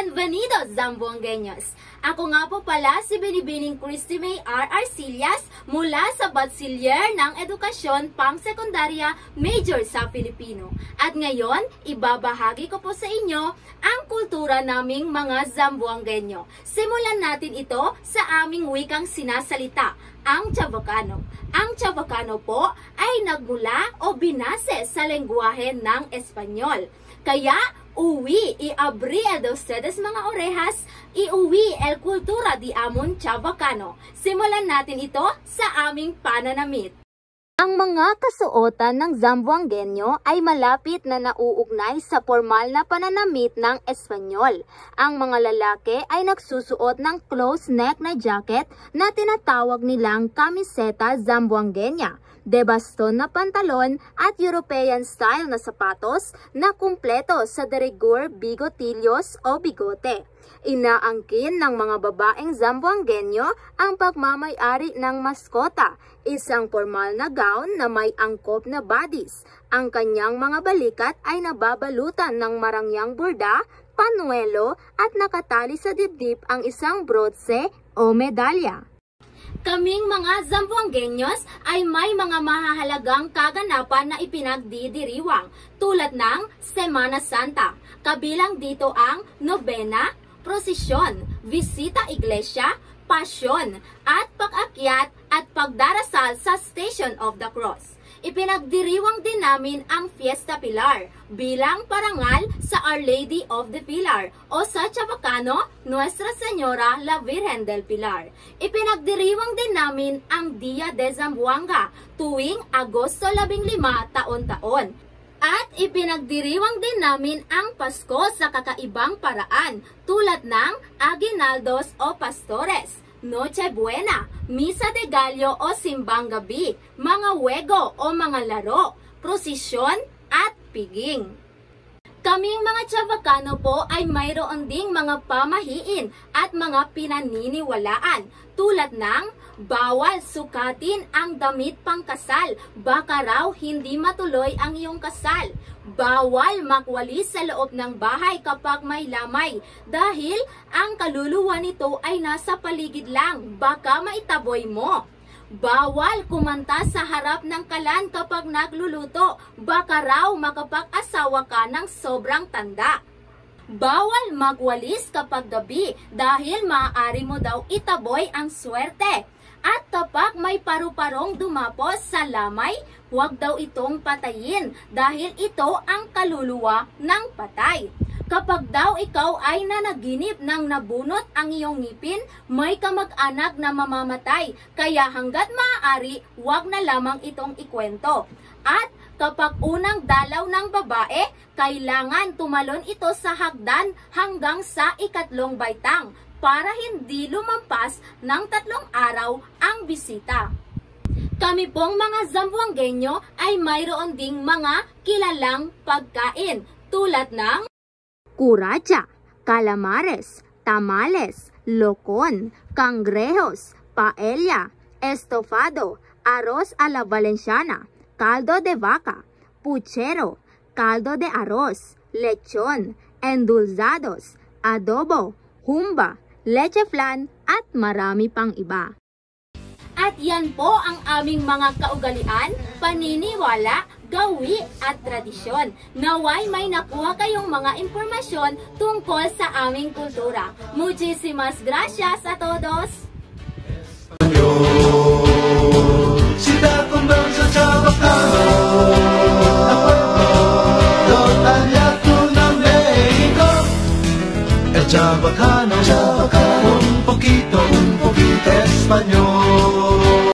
Bienvenidos, Zamboangueños! Ako nga po pala si Binibining Christy May R. Arcillas mula sa Bachiller ng Edukasyon Pang-Sekundarya Major sa Filipino. At ngayon, ibabahagi ko po sa inyo ang kultura naming mga Zamboangueño. Simulan natin ito sa aming wikang sinasalita, ang Chavacano. Ang Chavacano po ay nagmula o binase sa lengguwahe ng Espanyol. Kaya, uwi, iabría de ustedes mga orejas, iuwi el kultura di amon Chavacano. Simulan natin ito sa aming pananamit. Ang mga kasuotan ng Zamboangueño ay malapit na nauugnay sa formal na pananamit ng Espanyol. Ang mga lalaki ay nagsusuot ng close neck na jacket na tinatawag nilang camiseta Zamboangueña, de baston na pantalon at European style na sapatos na kumpleto sa derigur bigotillos o bigote. Inaangkin ng mga babaeng Zamboangueño ang pagmamay-ari ng maskota, isang formal na gown na may angkop na bodies. Ang kanyang mga balikat ay nababalutan ng marangyang burda, panuelo at nakatali sa dibdib ang isang brotse o medalya. Kaming mga Zamboangueños ay may mga mahahalagang kaganapan na ipinagdidiriwang tulad ng Semana Santa. Kabilang dito ang nobena, prosesyon, visita iglesia, pasyon, at pag-akyat at pagdarasal sa Station of the Cross. Ipinagdiriwang din namin ang Fiesta Pilar bilang parangal sa Our Lady of the Pilar o sa Chavacano, Nuestra Señora la Virgen del Pilar. Ipinagdiriwang din namin ang Dia de Zamboanga tuwing Agosto 15 taon-taon. At ipinagdiriwang din namin ang Pasko sa kakaibang paraan tulad ng Aguinaldos o Pastores, Noche Buena, Misa de Gallo o Simbang Gabi, mga wego o mga laro, prosesyon at piging. Kaming mga Chavacano po ay mayroon ding mga pamahiin at mga pinaniniwalaan tulad ng bawal sukatin ang damit pangkasal, baka raw hindi matuloy ang iyong kasal. Bawal makwalis sa loob ng bahay kapag may lamay dahil ang kaluluwa nito ay nasa paligid lang, baka maitaboy mo. Bawal kumanta sa harap ng kalan kapag nagluluto, baka raw makapag-asawa ka ng sobrang tanda. Bawal magwalis kapag gabi dahil maaari mo daw itaboy ang swerte. At kapag may paru-parong dumapos sa lamay, huwag daw itong patayin dahil ito ang kaluluwa ng patay. Kapag daw ikaw ay nanaginip ng nabunot ang iyong ngipin, may kamag-anak na mamamatay. Kaya hanggat maaari, huwag na lamang itong ikwento. At kapag unang dalaw ng babae, kailangan tumalon ito sa hagdan hanggang sa ikatlong baitang para hindi lumampas ng 3 araw ang bisita. Kami pong mga Zamboangueño ay mayroon ding mga kilalang pagkain tulad ng Curacha, calamares, tamales, locon, cangrejos, paella, estofado, arroz a la valenciana, caldo de vaca, puchero, caldo de arroz, lechon, endulzados, adobo, humba, leche flan at marami pang iba. At yan po ang aming mga kaugalian, paniniwala, gawi at tradisyon. Naway may nakuha kayong mga impormasyon tungkol sa aming kultura. Muchísimas gracias a todos! Sila kumbang sa Chavacano, Dotalyado ng Mexico. El Chavacano, un poquito Español.